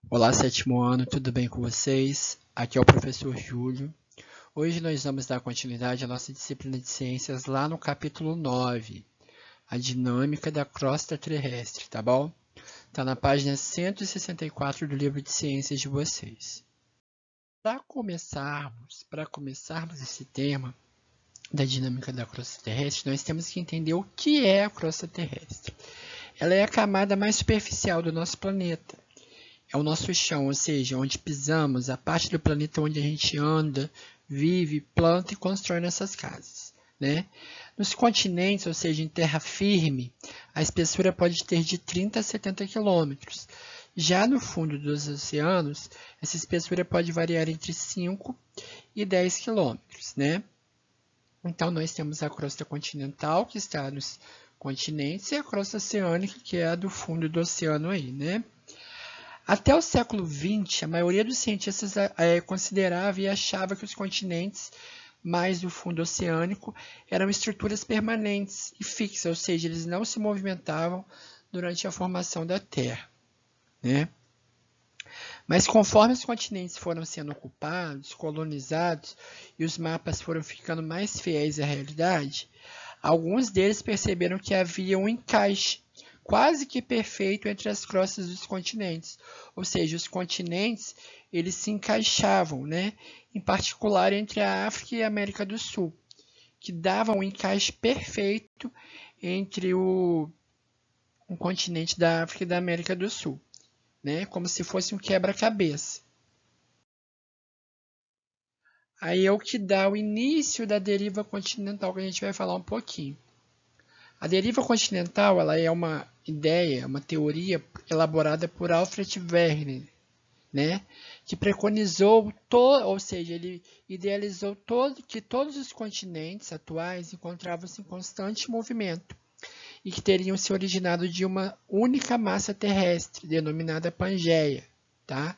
Olá, sétimo ano, tudo bem com vocês? Aqui é o professor Júlio. Hoje nós vamos dar continuidade à nossa disciplina de ciências lá no capítulo 9, a dinâmica da crosta terrestre, tá bom? Está na página 164 do livro de ciências de vocês. Para começarmos esse tema da dinâmica da crosta terrestre, nós temos que entender o que é a crosta terrestre. Ela é a camada mais superficial do nosso planeta. É o nosso chão, ou seja, onde pisamos, a parte do planeta onde a gente anda, vive, planta e constrói nossas casas, né? Nos continentes, ou seja, em terra firme, a espessura pode ter de 30 a 70 quilômetros. Já no fundo dos oceanos, essa espessura pode variar entre 5 e 10 quilômetros, né? Então, nós temos a crosta continental, que está nos continentes, e a crosta oceânica, que é a do fundo do oceano aí, né? Até o século XX, a maioria dos cientistas considerava e achava que os continentes mais do fundo oceânico eram estruturas permanentes e fixas, ou seja, eles não se movimentavam durante a formação da Terra, né? Mas conforme os continentes foram sendo ocupados, colonizados e os mapas foram ficando mais fiéis à realidade, alguns deles perceberam que havia um encaixe quase que perfeito entre as crostas dos continentes, ou seja, os continentes eles se encaixavam, né? Em particular entre a África e a América do Sul, que davam um encaixe perfeito entre o continente da África e da América do Sul, né? Como se fosse um quebra-cabeça. Aí é o que dá o início da deriva continental, que a gente vai falar um pouquinho. A deriva continental ela é uma ideia, uma teoria elaborada por Alfred Wegener, né? Que preconizou, ou seja, ele idealizou que todos os continentes atuais encontravam-se em constante movimento e que teriam se originado de uma única massa terrestre, denominada Pangeia, tá?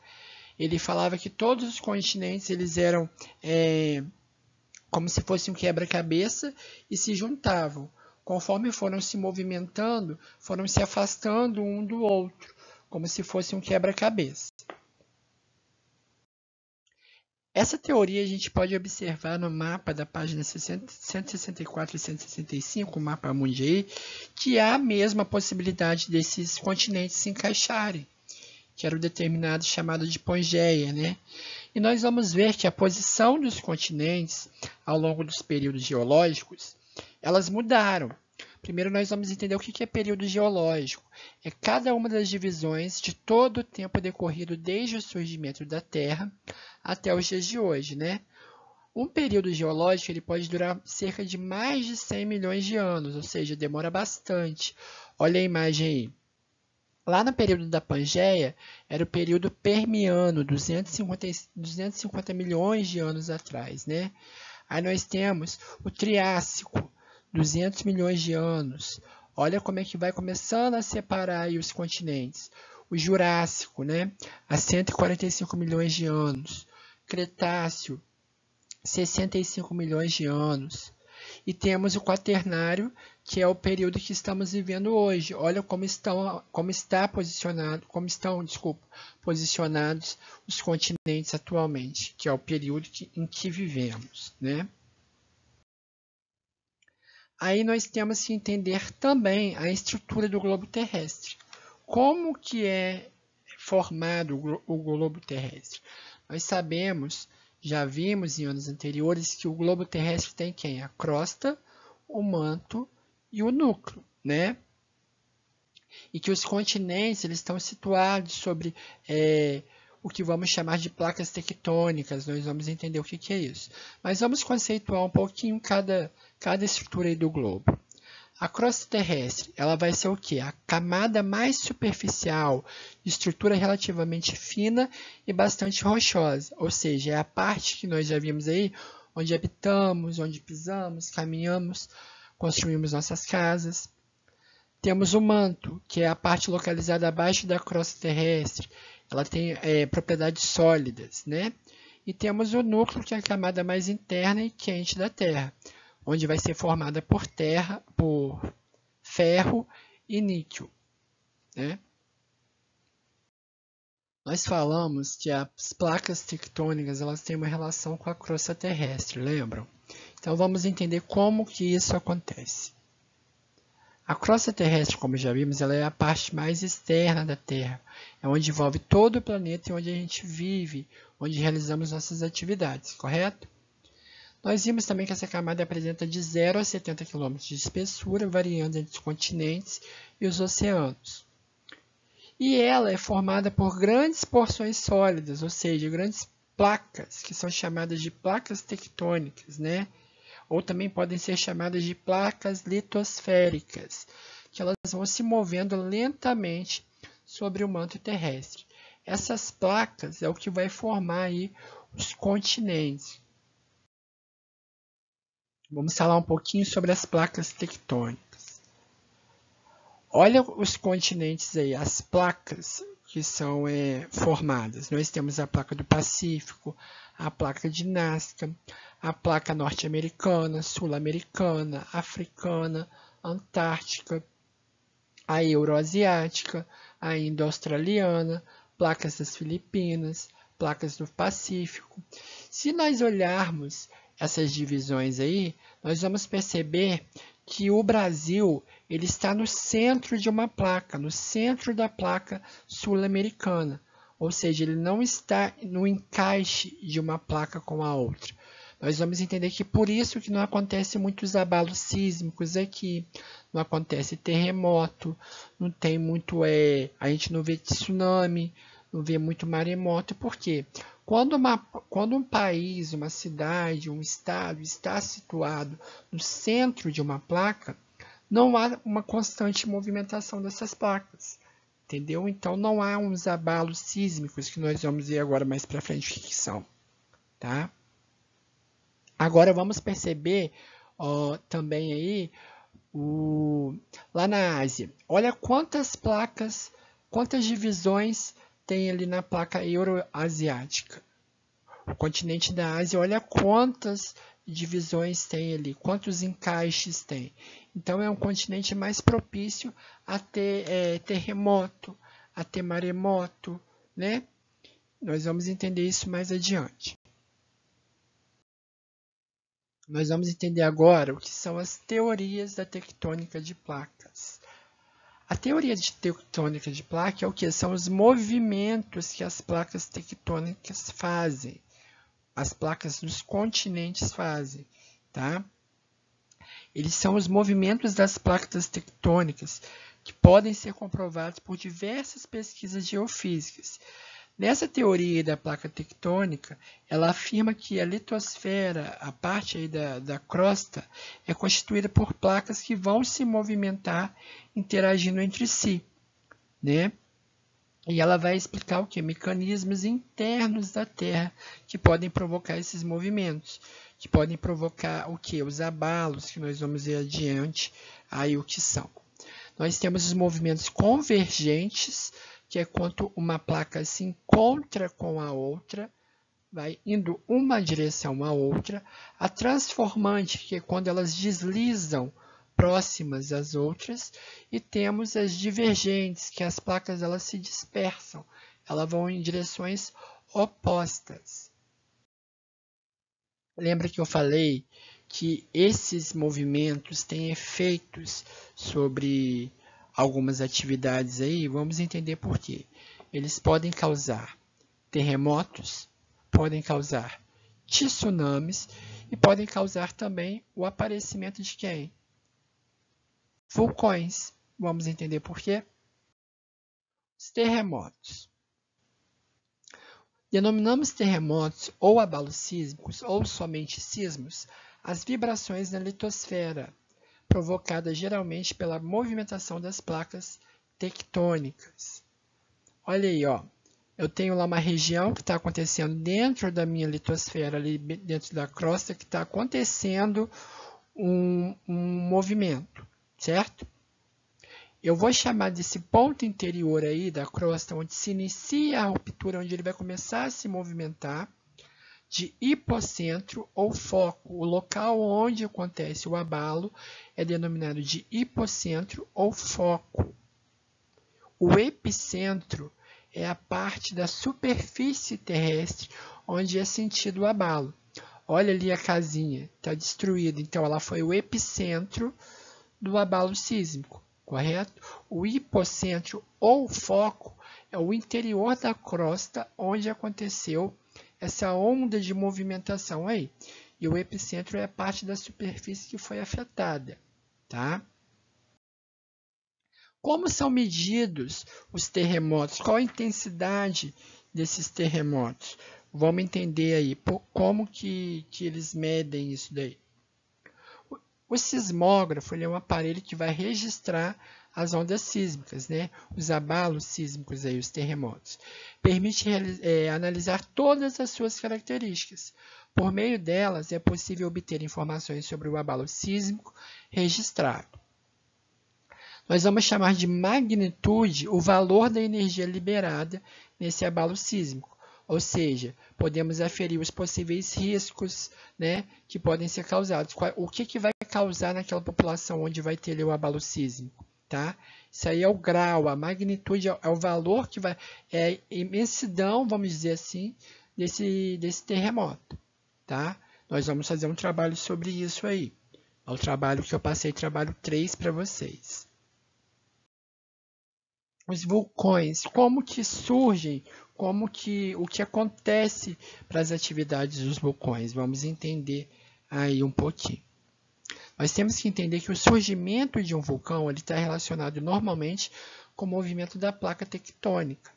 Ele falava que todos os continentes eles eram como se fosse um quebra-cabeça e se juntavam. Conforme foram se movimentando, foram se afastando um do outro, como se fosse um quebra-cabeça. Essa teoria a gente pode observar no mapa da página 164 e 165, o mapa mundi, que há mesmo a possibilidade desses continentes se encaixarem, que era o determinado chamado de Pangeia, né? E nós vamos ver que a posição dos continentes ao longo dos períodos geológicos, elas mudaram. Primeiro nós vamos entender o que é período geológico. É cada uma das divisões de todo o tempo decorrido desde o surgimento da Terra até os dias de hoje, né? Um período geológico ele pode durar cerca de mais de 100 milhões de anos, ou seja, demora bastante. Olha a imagem aí. Lá no período da Pangeia, era o período Permiano, 250 milhões de anos atrás, né? Aí nós temos o Triássico, 200 milhões de anos. Olha como é que vai começando a separar aí os continentes. O Jurássico, né? A 145 milhões de anos. Cretáceo, 65 milhões de anos. E temos o Quaternário, que é o período que estamos vivendo hoje. Olha como estão posicionados os continentes atualmente, que é o período em que vivemos, né? Aí nós temos que entender também a estrutura do globo terrestre. Como que é formado o globo terrestre? Nós sabemos, já vimos em anos anteriores, que o globo terrestre tem quem? A crosta, o manto e o núcleo, né? E que os continentes eles estão situados sobre o que vamos chamar de placas tectônicas. Nós vamos entender o que é isso. Mas vamos conceituar um pouquinho cada estrutura aí do globo. A crosta terrestre, ela vai ser o quê? A camada mais superficial, de estrutura relativamente fina e bastante rochosa. Ou seja, é a parte que nós já vimos aí, onde habitamos, onde pisamos, caminhamos, construímos nossas casas. Temos o manto, que é a parte localizada abaixo da crosta terrestre. Ela tem propriedades sólidas, né? E temos o núcleo, que é a camada mais interna e quente da Terra, onde vai ser formada por ferro e níquel, né? Nós falamos que as placas tectônicas elas têm uma relação com a crosta terrestre, lembram? Então vamos entender como que isso acontece. A crosta terrestre, como já vimos, ela é a parte mais externa da Terra. É onde envolve todo o planeta e onde a gente vive, onde realizamos nossas atividades, correto? Nós vimos também que essa camada apresenta de 0 a 70 km de espessura, variando entre os continentes e os oceanos. E ela é formada por grandes porções sólidas, ou seja, grandes placas, que são chamadas de placas tectônicas, né? Ou também podem ser chamadas de placas litosféricas, que elas vão se movendo lentamente sobre o manto terrestre. Essas placas é o que vai formar aí os continentes. Vamos falar um pouquinho sobre as placas tectônicas. Olha os continentes aí, as placas que são formadas. Nós temos a placa do Pacífico, a placa de Nazca, a placa norte-americana, sul-americana, africana, antártica, a euroasiática, a indo-australiana, placas das Filipinas, placas do Pacífico. Se nós olharmos essas divisões aí, nós vamos perceber que o Brasil ele está no centro de uma placa, no centro da placa sul-americana, ou seja, ele não está no encaixe de uma placa com a outra. Nós vamos entender que por isso que não acontece muitos abalos sísmicos aqui, não acontece terremoto, não tem muito, a gente não vê tsunami, não vê muito maremoto. Por quê? Quando um país, uma cidade, um estado está situado no centro de uma placa, não há uma constante movimentação dessas placas, entendeu? Então não há uns abalos sísmicos que nós vamos ver agora mais para frente o que são, tá? Agora vamos perceber também aí lá na Ásia. Olha quantas placas, quantas divisões tem ali na placa euroasiática. O continente da Ásia, olha quantas divisões tem ali, quantos encaixes tem. Então é um continente mais propício a ter terremoto, a ter maremoto, né? Nós vamos entender isso mais adiante. Nós vamos entender agora o que são as teorias da tectônica de placas. A teoria de tectônica de placa é o que? São os movimentos que as placas tectônicas fazem. As placas dos continentes fazem, tá? Eles são os movimentos das placas tectônicas que podem ser comprovados por diversas pesquisas geofísicas. Nessa teoria da placa tectônica, ela afirma que a litosfera, a parte aí da crosta, é constituída por placas que vão se movimentar interagindo entre si, né? E ela vai explicar o que? Mecanismos internos da Terra que podem provocar esses movimentos, que podem provocar o que? Os abalos, que nós vamos ver adiante aí o que são. Nós temos os movimentos convergentes, que é quando uma placa se encontra com a outra, vai indo uma direção à outra. A transformante, que é quando elas deslizam próximas às outras, e temos as divergentes, que as placas elas se dispersam, elas vão em direções opostas. Lembra que eu falei que esses movimentos têm efeitos sobre algumas atividades aí? Vamos entender por quê. Eles podem causar terremotos, podem causar tsunamis e podem causar também o aparecimento de quem? Vulcões. Vamos entender por quê? Os terremotos. Denominamos terremotos ou abalos sísmicos ou somente sismos as vibrações na litosfera, provocadas geralmente pela movimentação das placas tectônicas. Olha aí, ó. Eu tenho lá uma região que está acontecendo dentro da minha litosfera, ali dentro da crosta, que está acontecendo um movimento, certo? Eu vou chamar desse ponto interior aí da crosta, onde se inicia a ruptura, onde ele vai começar a se movimentar, de hipocentro ou foco. O local onde acontece o abalo é denominado de hipocentro ou foco. O epicentro é a parte da superfície terrestre onde é sentido o abalo. Olha ali a casinha, está destruída, então ela foi o epicentro do abalo sísmico, correto? O hipocentro ou foco é o interior da crosta onde aconteceu essa onda de movimentação aí. E o epicentro é a parte da superfície que foi afetada, tá? Como são medidos os terremotos? Qual a intensidade desses terremotos? Vamos entender aí como que eles medem isso daí. O sismógrafo ele é um aparelho que vai registrar as ondas sísmicas, né? Os abalos sísmicos, aí, os terremotos. Permite analisar todas as suas características. Por meio delas, é possível obter informações sobre o abalo sísmico registrado. Nós vamos chamar de magnitude o valor da energia liberada nesse abalo sísmico. Ou seja, podemos aferir os possíveis riscos, né, que podem ser causados. O que vai causar naquela população onde vai ter o abalo sísmico? Tá? Isso aí é o grau, a magnitude é o valor que vai... É a imensidão, vamos dizer assim, desse terremoto. Tá? Nós vamos fazer um trabalho sobre isso aí. É o trabalho que eu passei, trabalho 3 para vocês. Os vulcões, como que surgem, o que acontece para as atividades dos vulcões. Vamos entender aí um pouquinho. Nós temos que entender que o surgimento de um vulcão está relacionado normalmente com o movimento da placa tectônica.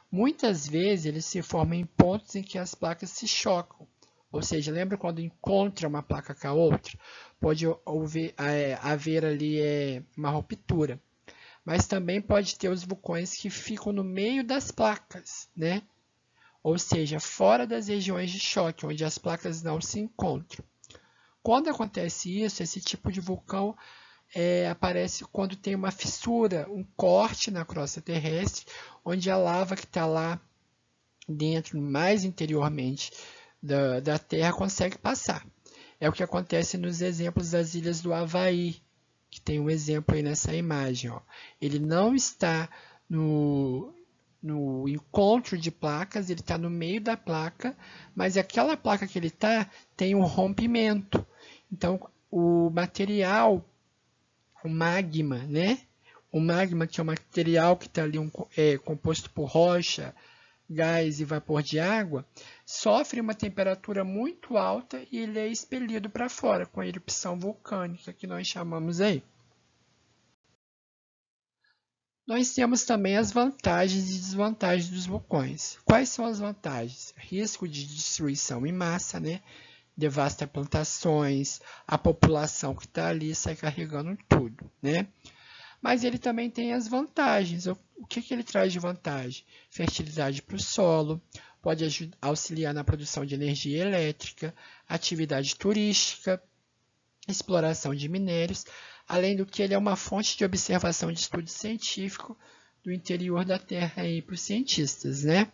Muitas vezes ele se forma em pontos em que as placas se chocam. Ou seja, lembra quando encontra uma placa com a outra? Pode haver ali uma ruptura. Mas também pode ter os vulcões que ficam no meio das placas, né? Ou seja, fora das regiões de choque, onde as placas não se encontram. Quando acontece isso, esse tipo de vulcão aparece quando tem uma fissura, um corte na crosta terrestre, onde a lava que está lá dentro, mais interiormente da Terra, consegue passar. É o que acontece nos exemplos das ilhas do Havaí, que tem um exemplo aí nessa imagem. Ó. Ele não está no encontro de placas, ele está no meio da placa, mas aquela placa que ele está tem um rompimento. Então, o material, o magma, né? O magma, que é um material que está ali composto por rocha, gás e vapor de água, sofre uma temperatura muito alta e ele é expelido para fora com a erupção vulcânica que nós chamamos aí. Nós temos também as vantagens e desvantagens dos vulcões. Quais são as vantagens? Risco de destruição em massa, né? Devasta plantações, a população que está ali sai carregando tudo, né? Mas ele também tem as vantagens. O que ele traz de vantagem? Fertilidade para o solo, pode auxiliar na produção de energia elétrica, atividade turística, exploração de minérios, além do que ele é uma fonte de observação de estudo científico do interior da Terra para os cientistas, né?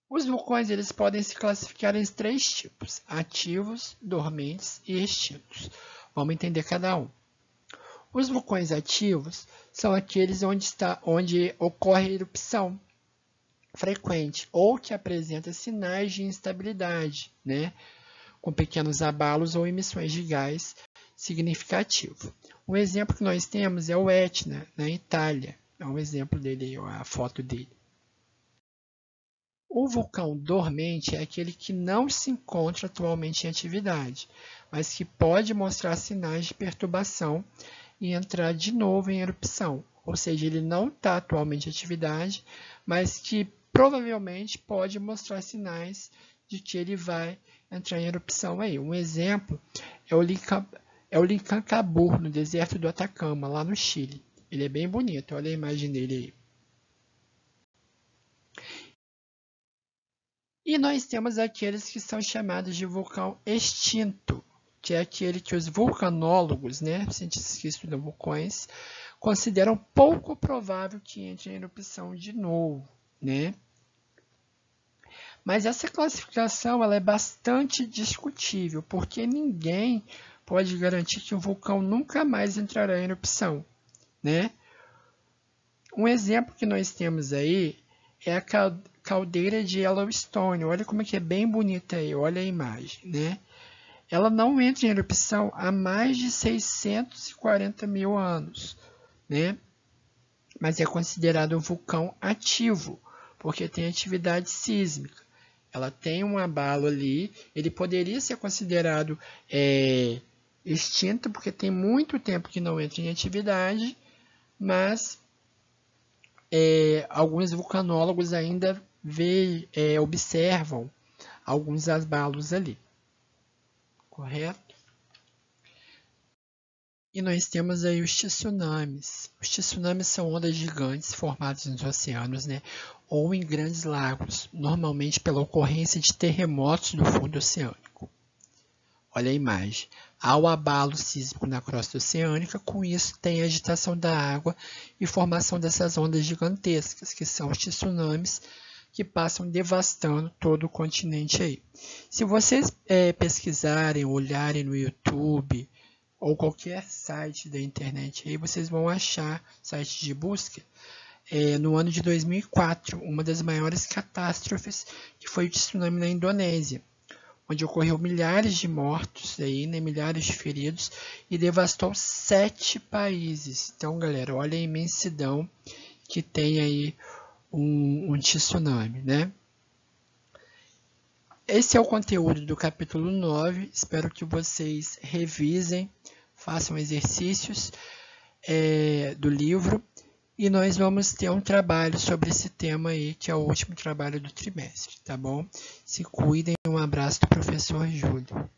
Os vulcões eles podem se classificar em 3 tipos: ativos, dormentes e extintos. Vamos entender cada um. Os vulcões ativos são aqueles onde ocorre erupção frequente ou que apresenta sinais de instabilidade, né? Com pequenos abalos ou emissões de gás significativo. Um exemplo que nós temos é o Etna, na Itália. É um exemplo dele, a foto dele. O vulcão dormente é aquele que não se encontra atualmente em atividade, mas que pode mostrar sinais de perturbação e entrar de novo em erupção. Ou seja, ele não está atualmente em atividade, mas que provavelmente pode mostrar sinais de que ele vai entrar em erupção aí. Um exemplo é o Licancabur, no deserto do Atacama, lá no Chile. Ele é bem bonito, olha a imagem dele aí. E nós temos aqueles que são chamados de vulcão extinto, que é aquele que os vulcanólogos, né, cientistas que estudam vulcões, consideram pouco provável que entre em erupção de novo, né? Mas essa classificação ela é bastante discutível, porque ninguém pode garantir que o vulcão nunca mais entrará em erupção, né? Um exemplo que nós temos aí é a caldeira de Yellowstone. Olha como é que é bem bonita aí, olha a imagem, né? Ela não entra em erupção há mais de 640 mil anos, né? Mas é considerado um vulcão ativo, porque tem atividade sísmica. Ela tem um abalo ali, ele poderia ser considerado extinto, porque tem muito tempo que não entra em atividade, mas alguns vulcanólogos ainda observam alguns abalos ali, correto? E nós temos aí os tsunamis. Os tsunamis são ondas gigantes formadas nos oceanos, né, ou em grandes lagos, normalmente pela ocorrência de terremotos do fundo oceânico. Olha a imagem. Há o abalo sísmico na crosta oceânica, com isso tem a agitação da água e formação dessas ondas gigantescas, que são os tsunamis, que passam devastando todo o continente aí. Se vocês pesquisarem, olharem no YouTube ou qualquer site da internet aí, vocês vão achar, site de busca, no ano de 2004, uma das maiores catástrofes, que foi o tsunami na Indonésia, onde ocorreu milhares de mortos, aí, né, milhares de feridos, e devastou 7 países. Então, galera, olha a imensidão que tem aí um tsunami, né? Esse é o conteúdo do capítulo 9. Espero que vocês revisem, façam exercícios do livro. E nós vamos ter um trabalho sobre esse tema aí, que é o último trabalho do trimestre, tá bom? Se cuidem, um abraço do professor Júlio.